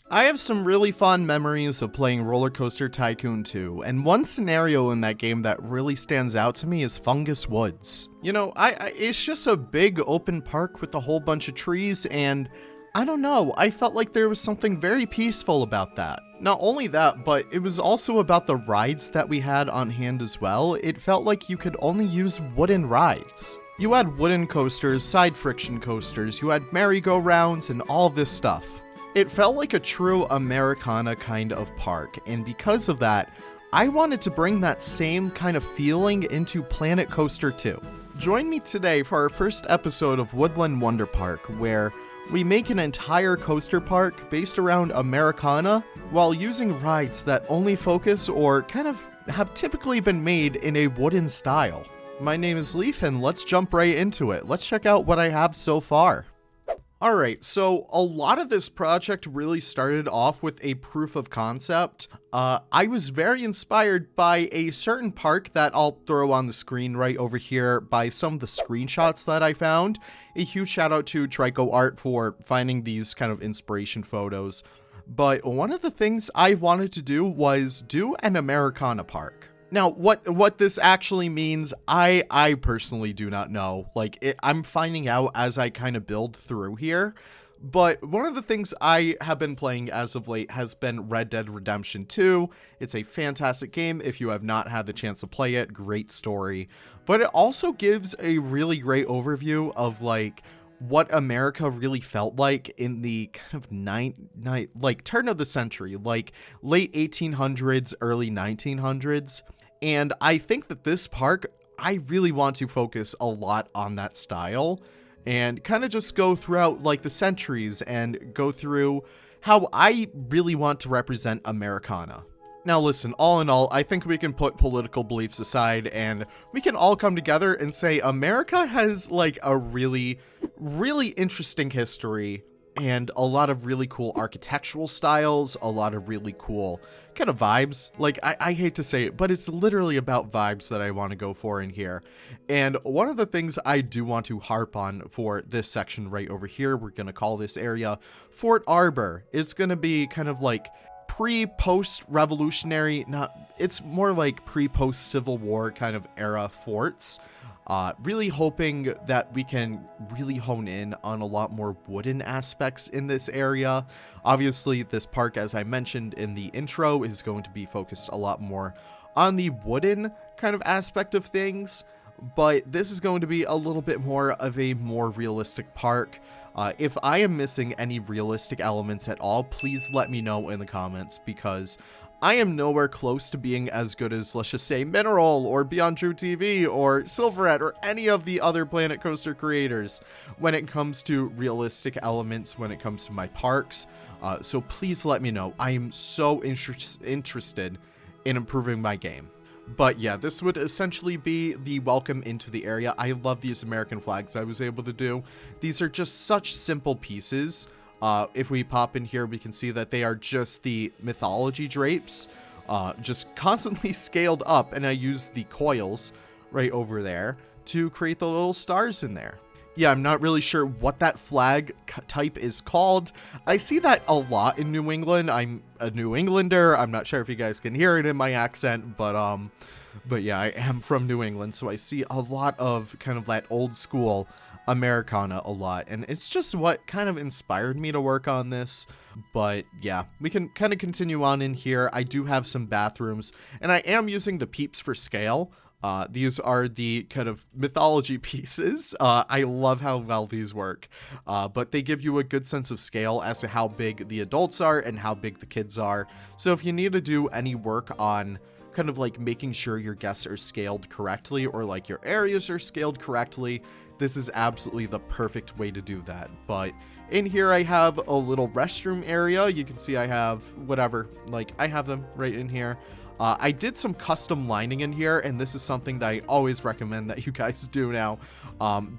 I have some really fond memories of playing Roller Coaster Tycoon 2, and one scenario in that game that really stands out to me is Fungus Woods. You know, it's just a big open park with a whole bunch of trees, and I don't know, I felt like there was something very peaceful about that. Not only that, but it was also about the rides that we had on hand as well. It felt like you could only use wooden rides. You had wooden coasters, side friction coasters, you had merry-go-rounds, and all this stuff. It felt like a true Americana kind of park, and because of that, I wanted to bring that same kind of feeling into Planet Coaster 2. Join me today for our first episode of Woodland Wonder Park, where we make an entire coaster park based around Americana while using rides that only focus or kind of have typically been made in a wooden style. My name is Leaf, and let's jump right into it. Let's check out what I have so far. Alright, so a lot of this project really started off with a proof of concept. I was very inspired by a certain park that I'll throw on the screen right over here by some of the screenshots that I found. A huge shout out to Trico Art for finding these kind of inspiration photos. But one of the things I wanted to do was do an Americana park. Now, what this actually means, I personally do not know. I'm finding out as I kind of build through here. But one of the things I have been playing as of late has been Red Dead Redemption 2. It's a fantastic game. If you have not had the chance to play it, great story. But it also gives a really great overview of, what America really felt like in the kind of turn of the century, late 1800s, early 1900s. And I think that this park, I really want to focus a lot on that style and kind of just go throughout the centuries and go through how I really want to represent Americana. Now listen, all in all, I think we can put political beliefs aside and we can all come together and say America has a really, really interesting history and a lot of really cool architectural styles, a lot of really cool kind of vibes. I hate to say it, but it's literally about vibes that I want to go for in here. And one of the things I do want to harp on for this section right over here, we're going to call this area Fort Arbor. It's going to be kind of pre-post revolutionary, it's more pre-post Civil War kind of era forts. Really hoping that we can really hone in on a lot more wooden aspects in this area. Obviously, this park, as I mentioned in the intro, is going to be focused a lot more on the wooden kind of aspect of things, but this is going to be a little bit more of a more realistic park. If I am missing any realistic elements at all, please let me know in the comments, because I am nowhere close to being as good as, let's just say, Mineral or Beyond True TV or Silverette or any of the other Planet Coaster creators when it comes to realistic elements, when it comes to my parks. So please let me know. I am so interested in improving my game. But yeah, this would essentially be the welcome into the area. I love these American flags I was able to do. These are just such simple pieces. If we pop in here, we can see that they are just the mythology drapes, just constantly scaled up, and I use the coils right over there to create the little stars in there. Yeah, I'm not really sure what that flag type is called. I see that a lot in New England. I'm a New Englander. I'm not sure if you guys can hear it in my accent, but yeah, I am from New England, so I see a lot of kind of that old school Americana a lot, and it's just what kind of inspired me to work on this. But yeah, we can kind of continue on in here. I do have some bathrooms, and I am using the peeps for scale. These are the kind of mythology pieces. I love how well these work, but they give you a good sense of scale as to how big the adults are and how big the kids are. So if you need to do any work on kind of making sure your guests are scaled correctly, or your areas are scaled correctly, this is absolutely the perfect way to do that. But in here I have a little restroom area. You can see I have whatever, I have them right in here. I did some custom lining in here, and this is something that I always recommend that you guys do now,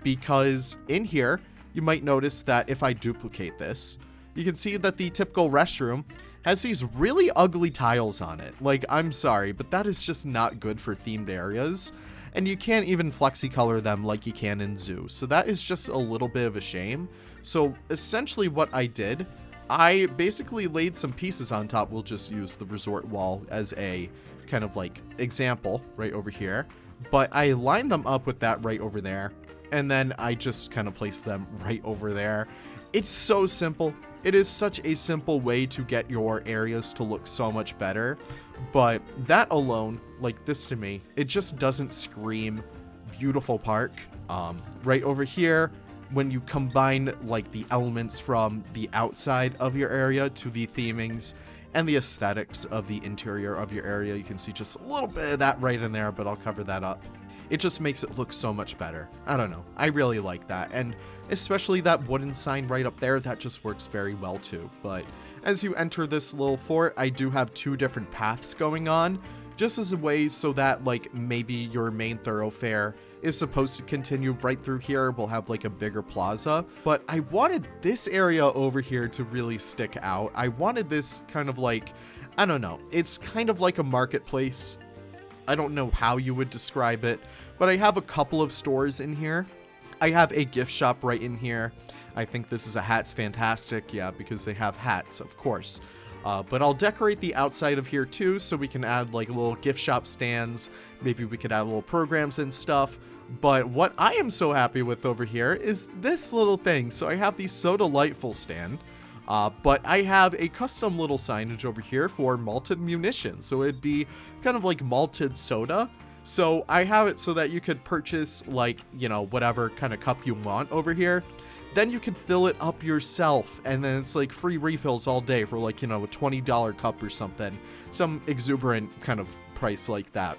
because in here you might notice that if I duplicate this, you can see that the typical restroom has these really ugly tiles on it. I'm sorry, but that is just not good for themed areas. And you can't even flexi-color them like you can in Zoo. So that is just a little bit of a shame. So essentially what I did I basically laid some pieces on top. We'll just use the resort wall as a kind of like example right over here. But I lined them up with that right over there. And then I just kind of placed them right over there. It's so simple. It is such a simple way to get your areas to look so much better. But that alone, like this to me, it just doesn't scream beautiful park. Right over here, when you combine like the elements from the outside of your area to the themings and the aesthetics of the interior of your area, you can see just a little bit of that right in there, but I'll cover that up. It just makes it look so much better. I don't know. I really like that. And especially that wooden sign right up there, that just works very well too. But as you enter this little fort, I do have 2 different paths going on, just as a way so that like maybe your main thoroughfare is supposed to continue right through here. We'll have like a bigger plaza, but I wanted this area over here to really stick out. I wanted this kind of like, I don't know, it's kind of like a marketplace. I don't know how you would describe it, but I have a couple of stores in here. I have a gift shop right in here. I think this is a Hats Fantastic, yeah, because they have hats, of course. But I'll decorate the outside of here too, so we can add like little gift shop stands. Maybe we could add little programs and stuff. But what I am so happy with over here is this little thing. So I have the So Delightful stand. But I have a custom little signage over here for malted munitions. So it'd be kind of like malted soda. So I have it so that you could purchase like, you know, whatever kind of cup you want over here. Then you can fill it up yourself. And then it's like free refills all day for like, you know, a $20 cup or something. Some exuberant kind of price like that.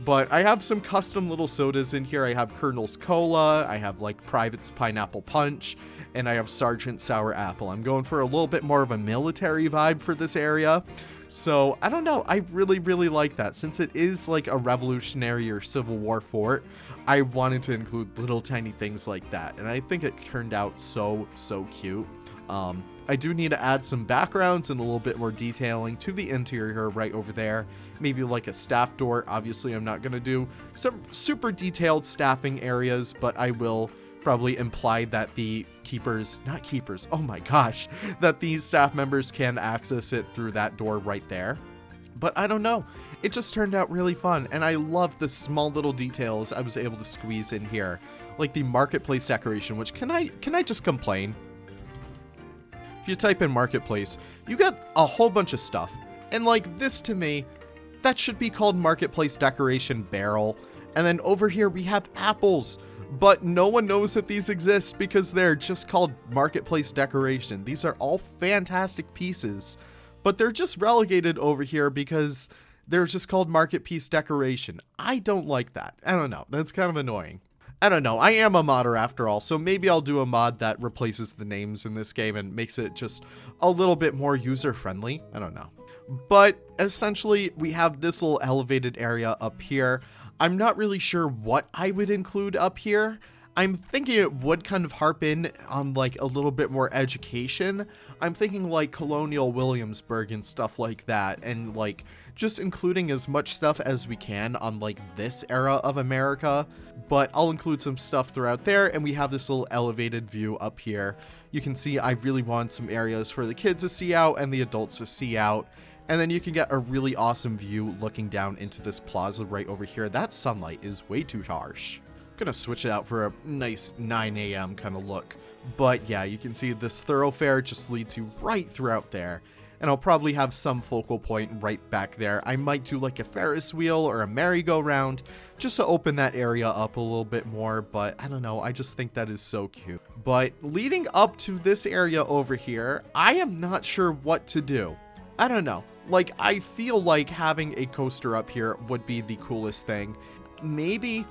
But I have some custom little sodas in here. I have Colonel's Cola. I have like Private's Pineapple Punch. And I have Sergeant Sour Apple. I'm going for a little bit more of a military vibe for this area. So, I don't know. I really, really like that. Since it is like a Revolutionary or Civil War fort, I wanted to include little tiny things like that. And I think it turned out so, so cute. I do need to add some backgrounds and a little bit more detailing to the interior right over there. Maybe like a staff door. Obviously, I'm not going to do some super detailed staffing areas, but I will probably imply that the oh my gosh, that these staff members can access it through that door right there. But I don't know. It just turned out really fun, and I love the small little details I was able to squeeze in here. Like the marketplace decoration, which can I just complain? If you type in marketplace, you get a whole bunch of stuff. And like this to me, that should be called marketplace decoration barrel. And then over here we have apples. But no one knows that these exist because they're just called marketplace decoration. These are all fantastic pieces, but they're just relegated over here because they're just called marketplace decoration. I don't like that. I don't know. That's kind of annoying. I don't know. I am a modder after all, so maybe I'll do a mod that replaces the names in this game and makes it just a little bit more user-friendly. I don't know. But essentially, we have this little elevated area up here. I'm not really sure what I would include up here. I'm thinking it would kind of harp in on like a little bit more education. I'm thinking like Colonial Williamsburg and stuff like that, and like just including as much stuff as we can on like this era of America. But I'll include some stuff throughout there, and we have this little elevated view up here. You can see I really want some areas for the kids to see out and the adults to see out. And then you can get a really awesome view looking down into this plaza right over here. That sunlight is way too harsh. I'm gonna switch it out for a nice 9 a.m. kind of look. But yeah, you can see this thoroughfare just leads you right throughout there. And I'll probably have some focal point right back there. I might do like a Ferris wheel or a merry-go-round just to open that area up a little bit more. But I don't know, I just think that is so cute. But leading up to this area over here, I am not sure what to do. I don't know. Like, I feel like having a coaster up here would be the coolest thing. Maybe,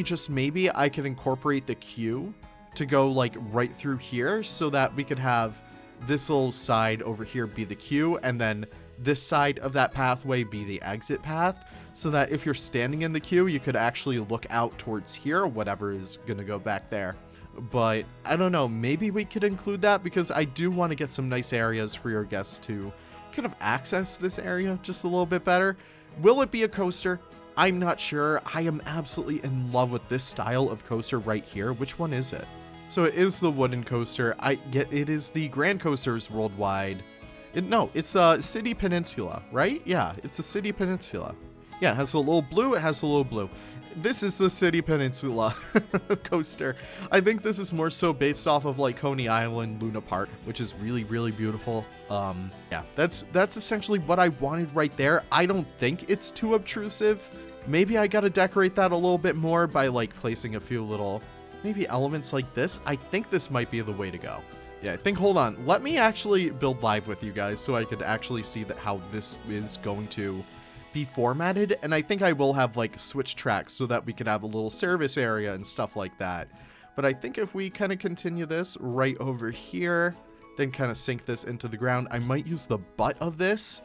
just maybe, I could incorporate the queue to go, like, right through here so that we could have this little side over here be the queue, and then this side of that pathway be the exit path, so that if you're standing in the queue, you could actually look out towards here, whatever is gonna go back there. But, I don't know, maybe we could include that, because I do want to get some nice areas for your guests to kind of access this area just a little bit better. Will it be a coaster? I'm not sure. I am absolutely in love with this style of coaster right here. Which one is it? So it is the wooden coaster. I get it is the Grand Coasters Worldwide. No, it's a City Peninsula, right? Yeah, it's a City Peninsula. Yeah, it has a little blue. It has a little blue. This is the City Peninsula coaster. I think this is more so based off of like Coney Island Luna Park, which is really, really beautiful. Yeah, that's essentially what I wanted right there. I don't think it's too obtrusive. Maybe I gotta decorate that a little bit more by like placing a few little maybe elements like this. I think this might be the way to go. Yeah, I think, hold on. Let me actually build live with you guys so I could actually see that how this is going to be formatted. And I think I will have like switch tracks so that we could have a little service area and stuff like that. But I think if we kind of continue this right over here, then kind of sink this into the ground, I might use the butt of this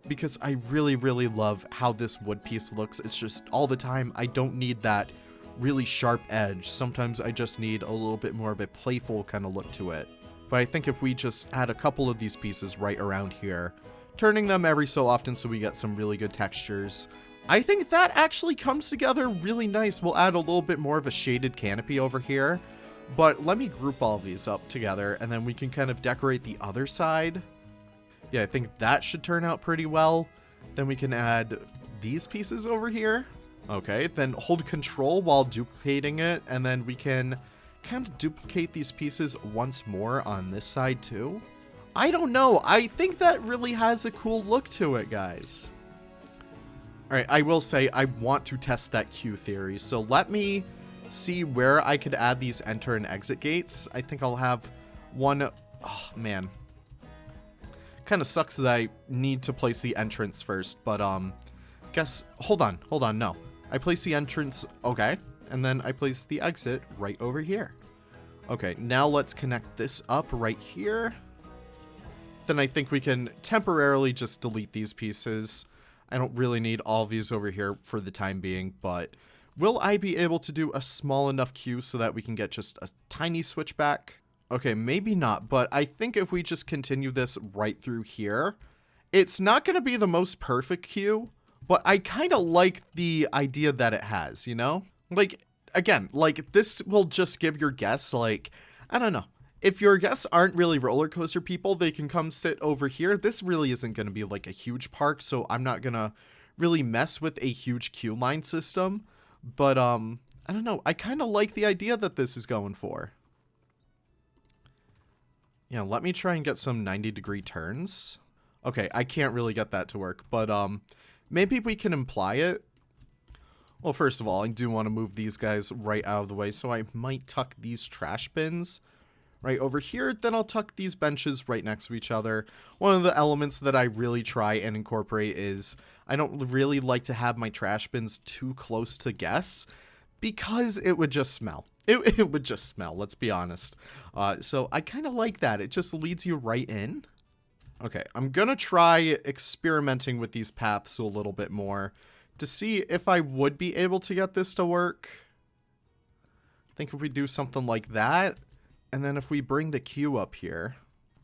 because I really, really love how this wood piece looks. It's just all the time. I don't need that really sharp edge. Sometimes I just need a little bit more of a playful kind of look to it. But I think if we just add a couple of these pieces right around here, turning them every so often so we get some really good textures, I think that actually comes together really nice. We'll add a little bit more of a shaded canopy over here, but let me group all of these up together and then we can kind of decorate the other side. Yeah, I think that should turn out pretty well. Then we can add these pieces over here. Okay, then hold control while duplicating it, and then we can kind of duplicate these pieces once more on this side too. I don't know. I think that really has a cool look to it, guys. All right, I will say I want to test that queue theory. So let me see where I could add these enter and exit gates. I think I'll have one. Oh, man. Kind of sucks that I need to place the entrance first, but guess, hold on, no. I place the entrance, okay. And then I place the exit right over here. Okay, now let's connect this up right here. Then I think we can temporarily just delete these pieces. I don't really need all of these over here for the time being, but will I be able to do a small enough queue so that we can get just a tiny switchback? Okay, maybe not, but I think if we just continue this right through here, it's not going to be the most perfect queue, but I kind of like the idea that it has, you know? Like, again, like, this will just give your guests, like, I don't know. If your guests aren't really roller coaster people, they can come sit over here. This really isn't going to be, like, a huge park, so I'm not going to really mess with a huge queue line system. But, I don't know. I kind of like the idea that this is going for. Yeah, let me try and get some 90-degree turns. Okay, I can't really get that to work, but, maybe we can imply it. Well, first of all, I do want to move these guys right out of the way, so I might tuck these trash bins right over here. Then I'll tuck these benches right next to each other. One of the elements that I really try and incorporate is I don't really like to have my trash bins too close to guests because it would just smell. It would just smell, let's be honest. So I kind of like that. It just leads you right in. Okay, I'm going to try experimenting with these paths a little bit more to see if I would be able to get this to work. I think if we do something like that, and then if we bring the queue up here,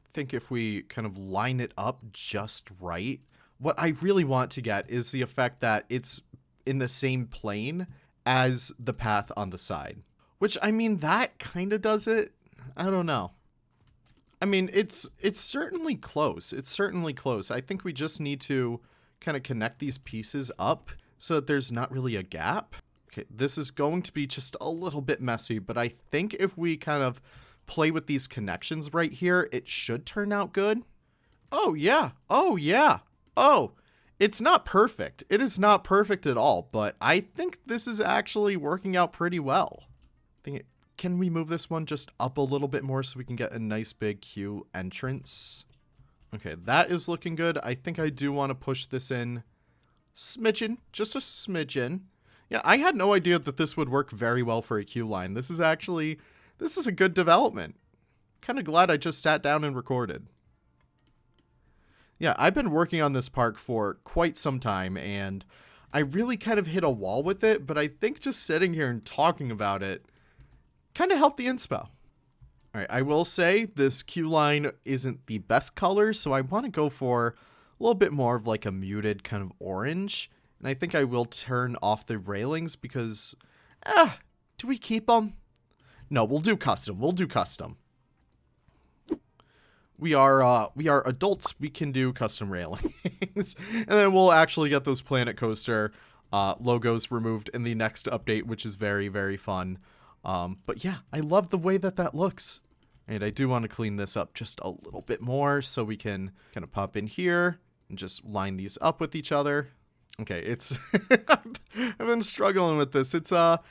I think if we kind of line it up just right, what I really want to get is the effect that it's in the same plane as the path on the side. Which, I mean, that kind of does it. I don't know. I mean, it's certainly close. It's certainly close. I think we just need to kind of connect these pieces up so that there's not really a gap. Okay, this is going to be just a little bit messy, but I think if we kind of play with these connections right here, it should turn out good. Oh, yeah. Oh, yeah. Oh, it's not perfect. It is not perfect at all, but I think this is actually working out pretty well. Can we move this one just up a little bit more so we can get a nice big queue entrance? Okay, that is looking good. I think I do want to push this in smidgen, just a smidgen. Yeah, I had no idea that this would work very well for a queue line. This is a good development. Kind of glad I just sat down and recorded. Yeah, I've been working on this park for quite some time, and I really kind of hit a wall with it, but I think just sitting here and talking about it kind of helped the inspo. All right, I will say this queue line isn't the best color, so I want to go for a little bit more of like a muted kind of orange. And I think I will turn off the railings because, do we keep them? No, we'll do custom. We'll do custom. We are adults. We can do custom railings. And then we'll actually get those Planet Coaster logos removed in the next update, which is very, very fun. But yeah, I love the way that looks. And I do want to clean this up just a little bit more so we can kind of pop in here and just line these up with each other. Okay, it's I've been struggling with this. It's not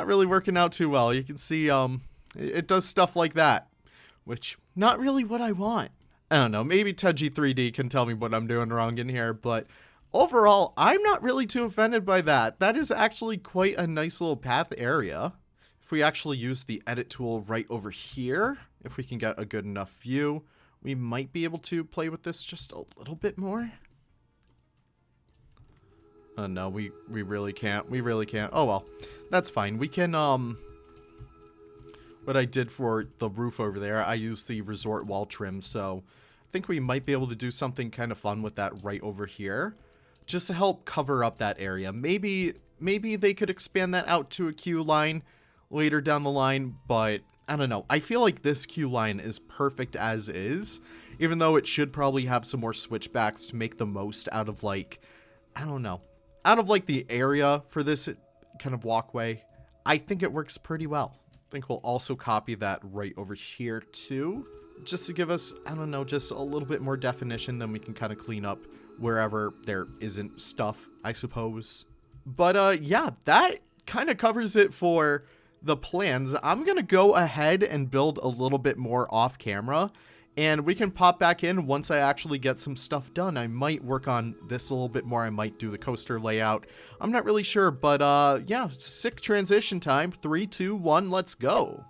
really working out too well. You can see it does stuff like that, which not really what I want. I don't know, maybe Teji 3D can tell me what I'm doing wrong in here, but overall, I'm not really too offended by that. That is actually quite a nice little path area. If we actually use the edit tool right over here, if we can get a good enough view, we might be able to play with this just a little bit more. No, we really can't. We really can't. Oh, well, that's fine. We can, what I did for the roof over there, I used the resort wall trim, so I think we might be able to do something kind of fun with that right over here, just to help cover up that area. Maybe they could expand that out to a queue line later down the line, but I don't know. I feel like this queue line is perfect as is, even though it should probably have some more switchbacks to make the most out of, like, I don't know, out of like the area for this kind of walkway. I think it works pretty well. I think we'll also copy that right over here too, just to give us, I don't know, just a little bit more definition. Then we can kind of clean up wherever there isn't stuff, I suppose. But yeah, that kind of covers it for the plans. I'm gonna go ahead and build a little bit more off camera, and we can pop back in once I actually get some stuff done. I might work on this a little bit more. I might do the coaster layout. I'm not really sure, but yeah, sick transition time. 3, 2, 1, let's go.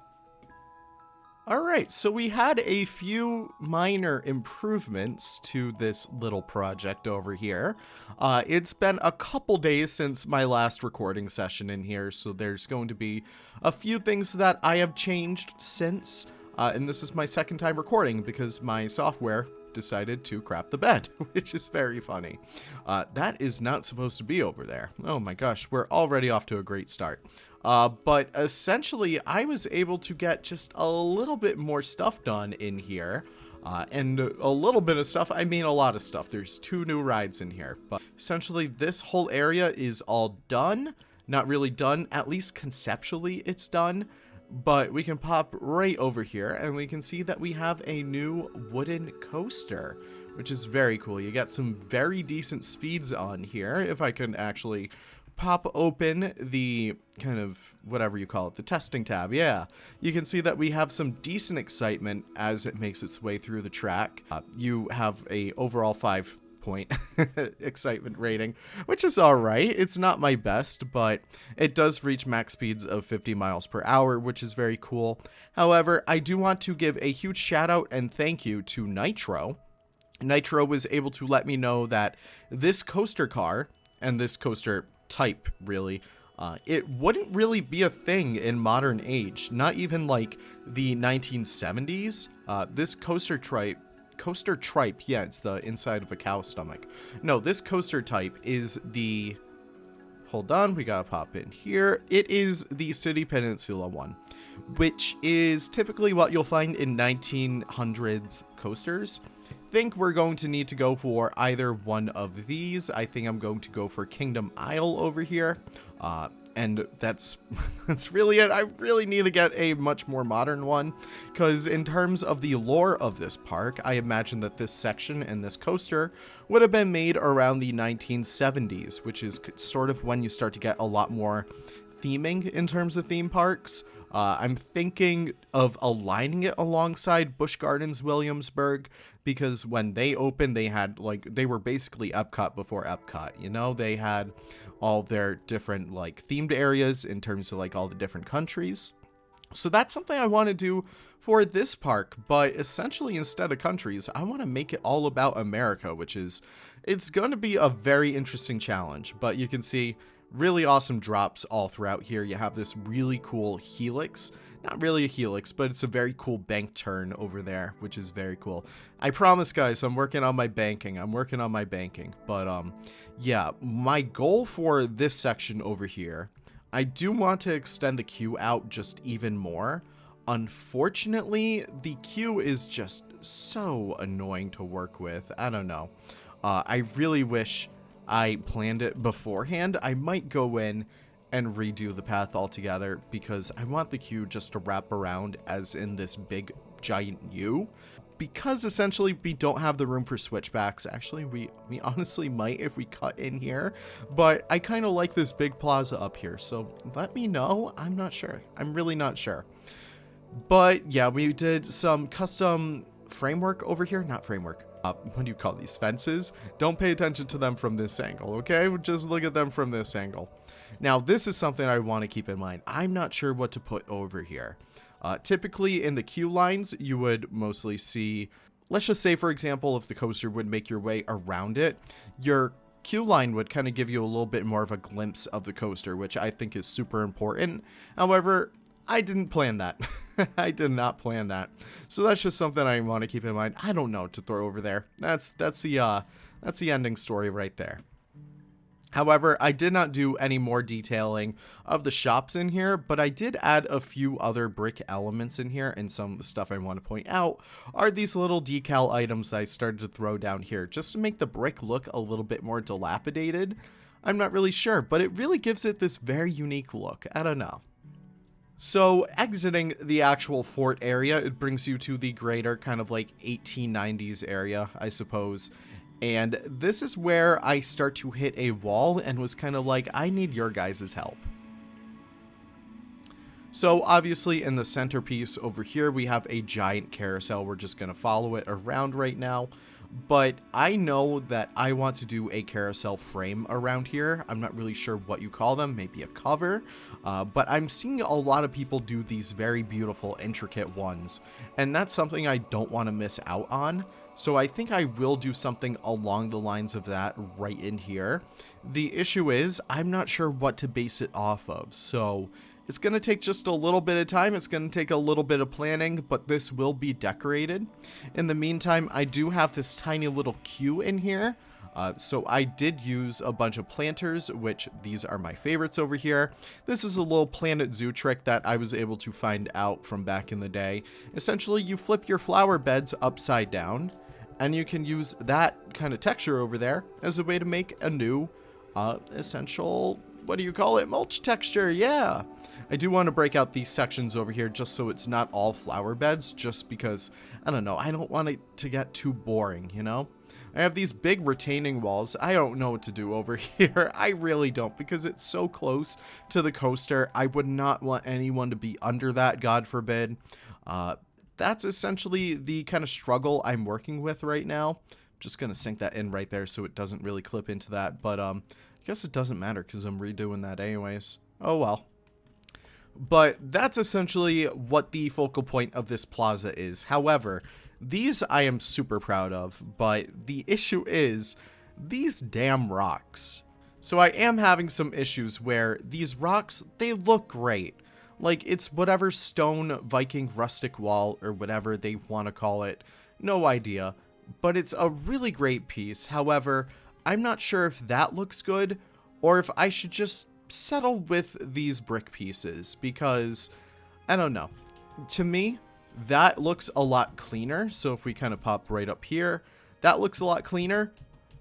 Alright, so we had a few minor improvements to this little project over here. It's been a couple days since my last recording session in here, so there's going to be a few things that I have changed since. And this is my second time recording because my software decided to crap the bed, which is very funny. That is not supposed to be over there. Oh my gosh, we're already off to a great start. But essentially, I was able to get just a little bit more stuff done in here. And a little bit of stuff, I mean a lot of stuff. There's 2 new rides in here. But essentially, this whole area is all done. Not really done, at least conceptually it's done. But we can pop right over here and we can see that we have a new wooden coaster, which is very cool. You got some very decent speeds on here. If I can actually pop open the kind of whatever you call it, the testing tab. Yeah, you can see that we have some decent excitement as it makes its way through the track. You have a overall 5-point excitement rating, which is all right. It's not my best, but it does reach max speeds of 50 miles per hour, which is very cool. However, I do want to give a huge shout out and thank you to Nitro. Nitro was able to let me know that this coaster car and this coaster type, really, it wouldn't really be a thing in modern age, not even like the 1970s. This coaster tripe, yeah, it's the inside of a cow's stomach. No, this coaster type is the, hold on, we gotta pop in here. It is the City Peninsula one, which is typically what you'll find in 1900s coasters. I think we're going to need to go for either one of these. I think I'm going to go for Kingdom Isle over here. And that's really it. I really need to get a much more modern one, because in terms of the lore of this park, I imagine that this section and this coaster would have been made around the 1970s, which is sort of when you start to get a lot more theming in terms of theme parks. I'm thinking of aligning it alongside Busch Gardens Williamsburg, because when they opened, they had, like, they were basically Epcot before Epcot, you know? They had all their different, like, themed areas in terms of, like, all the different countries. So that's something I want to do for this park, but essentially instead of countries, I want to make it all about America, which is, it's going to be a very interesting challenge. But you can see really awesome drops all throughout here. You have this really cool helix. Not really a helix, but it's a very cool bank turn over there, which is very cool. I promise, guys, I'm working on my banking. But, yeah, my goal for this section over here, I do want to extend the queue out just even more. Unfortunately, the queue is just so annoying to work with. I don't know. I really wish I planned it beforehand. I might go in and redo the path altogether because I want the queue just to wrap around as in this big giant U. Because essentially we don't have the room for switchbacks. Actually, we honestly might if we cut in here, but I kind of like this big plaza up here, so let me know. I'm not sure. I'm really not sure. But yeah, we did some custom framework over here. Not framework. What do you call these? Fences? Don't pay attention to them from this angle, okay? Just look at them from this angle. Now, this is something I want to keep in mind. I'm not sure what to put over here. Typically, in the queue lines, you would mostly see, let's just say, for example, if the coaster would make your way around it, your queue line would kind of give you a little bit more of a glimpse of the coaster, which I think is super important. However, I didn't plan that. I did not plan that. So that's just something I want to keep in mind. I don't know what to throw over there. That's the ending story right there. However, I did not do any more detailing of the shops in here, but I did add a few other brick elements in here, and some of the stuff I want to point out are these little decal items I started to throw down here, just to make the brick look a little bit more dilapidated. I'm not really sure, but it really gives it this very unique look. I don't know. So, exiting the actual fort area, it brings you to the greater kind of like 1890s area, I suppose. And this is where I start to hit a wall and was kind of like, I need your guys' help. So obviously in the centerpiece over here, we have a giant carousel. We're just going to follow it around right now. But I know that I want to do a carousel frame around here. I'm not really sure what you call them, maybe a cover. But I'm seeing a lot of people do these very beautiful, intricate ones. And that's something I don't want to miss out on. So I think I will do something along the lines of that right in here. The issue is I'm not sure what to base it off of. So it's going to take just a little bit of time. It's going to take a little bit of planning, but this will be decorated. In the meantime, I do have this tiny little queue in here. So I did use a bunch of planters, which these are my favorites over here. This is a little Planet Zoo trick that I was able to find out from back in the day. Essentially, you flip your flower beds upside down, and you can use that kind of texture over there as a way to make a new essential, what do you call it, mulch texture. Yeah. I do want to break out these sections over here just so it's not all flower beds, just because, I don't know, I don't want it to get too boring, you know? I have these big retaining walls. I don't know what to do over here. I really don't, because it's so close to the coaster. I would not want anyone to be under that, God forbid. That's essentially the kind of struggle I'm working with right now. Just going to sink that in right there so it doesn't really clip into that. But I guess it doesn't matter because I'm redoing that anyways. Oh well. But that's essentially what the focal point of this plaza is. However, these I am super proud of, but the issue is these damn rocks. So I am having some issues where these rocks, they look great. Like, it's whatever stone Viking rustic wall or whatever they want to call it. No idea. But it's a really great piece. However, I'm not sure if that looks good or if I should just settle with these brick pieces because, I don't know. To me, that looks a lot cleaner. So if we kind of pop right up here, that looks a lot cleaner.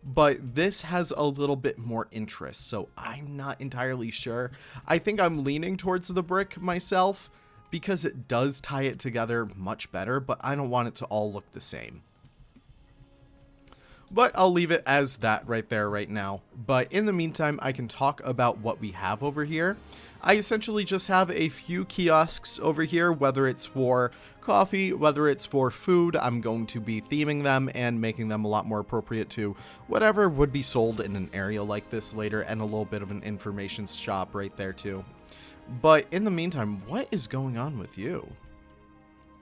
But this has a little bit more interest, so I'm not entirely sure. I think I'm leaning towards the brick myself because it does tie it together much better, but I don't want it to all look the same. But I'll leave it as that right there right now. But in the meantime, I can talk about what we have over here. I essentially just have a few kiosks over here, whether it's for coffee, whether it's for food. I'm going to be theming them and making them a lot more appropriate to whatever would be sold in an area like this later, and a little bit of an information shop right there too. But in the meantime, what is going on with you?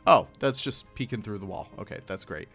Oh, that's just peeking through the wall. Okay, that's great.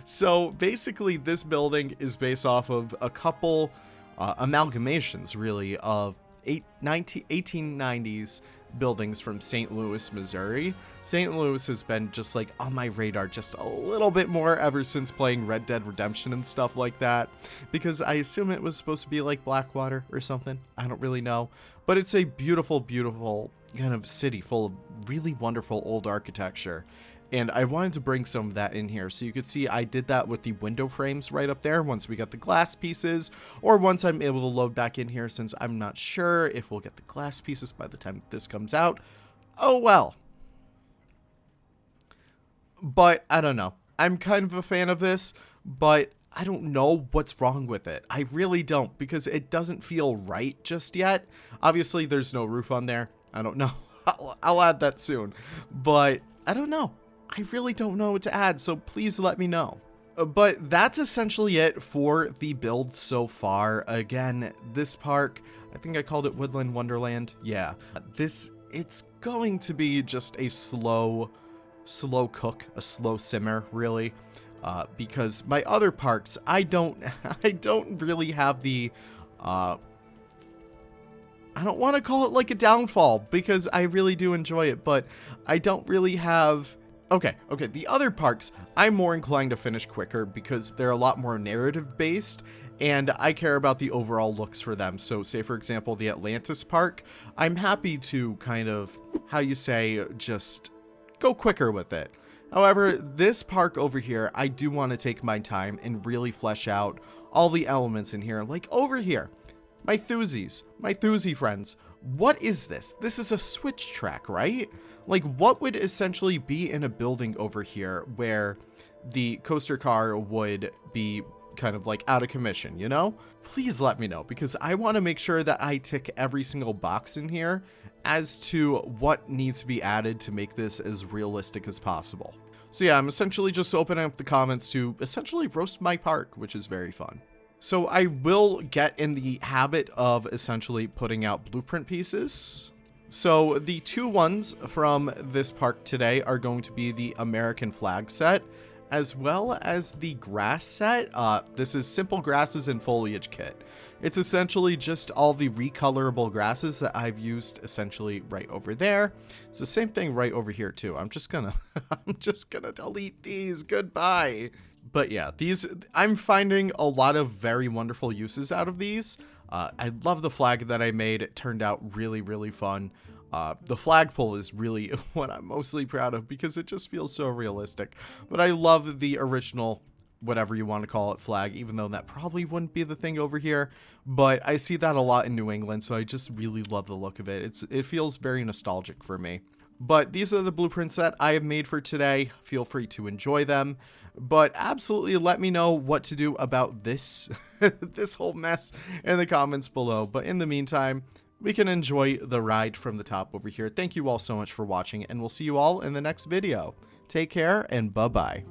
So basically this building is based off of a couple amalgamations really of 1890s buildings from St. Louis, Missouri. St. Louis has been just like on my radar just a little bit more ever since playing Red Dead Redemption and stuff like that, because I assume it was supposed to be like Blackwater or something. I don't really know, but it's a beautiful, beautiful, kind of city full of really wonderful old architecture. And I wanted to bring some of that in here. So you could see I did that with the window frames right up there once we got the glass pieces, or once I'm able to load back in here, since I'm not sure if we'll get the glass pieces by the time this comes out. Oh well. But I don't know. I'm kind of a fan of this, but I don't know what's wrong with it. I really don't, because it doesn't feel right just yet. Obviously, there's no roof on there. I don't know. I'll add that soon. But I don't know. I really don't know what to add, so please let me know. But that's essentially it for the build so far. Again, this park, I think I called it Woodland Wonderland. Yeah, it's going to be just a slow cook, a slow simmer, really. Because my other parks, I don't really have the, I don't want to call it like a downfall, because I really do enjoy it, but I don't really have... Okay, the other parks, I'm more inclined to finish quicker because they're a lot more narrative based, and I care about the overall looks for them. So say, for example, the Atlantis park, I'm happy to kind of, how you say, just go quicker with it. However, this park over here, I do want to take my time and really flesh out all the elements in here. Like over here, my Thuzy friends, what is this? This is a switch track, right? Like, what would essentially be in a building over here where the coaster car would be kind of like out of commission, you know? Please let me know, because I want to make sure that I tick every single box in here as to what needs to be added to make this as realistic as possible. So yeah, I'm essentially just opening up the comments to essentially roast my park, which is very fun. So I will get in the habit of essentially putting out blueprint pieces. So the two ones from this park today are going to be the American flag set, as well as the grass set. This is Simple Grasses and Foliage kit. It's essentially just all the recolorable grasses that I've used essentially right over there. It's the same thing right over here too. I'm just gonna delete these. Goodbye. But yeah, these, I'm finding a lot of very wonderful uses out of these. I love the flag that I made. It turned out really, really fun. The flagpole is really what I'm mostly proud of because it just feels so realistic. But I love the original, whatever you want to call it, flag, even though that probably wouldn't be the thing over here. But I see that a lot in New England, so I just really love the look of it. It feels very nostalgic for me. But these are the blueprints that I have made for today. Feel free to enjoy them. But absolutely let me know what to do about this, this whole mess in the comments below. But in the meantime, we can enjoy the ride from the top over here. Thank you all so much for watching, and we'll see you all in the next video. Take care, and bye-bye.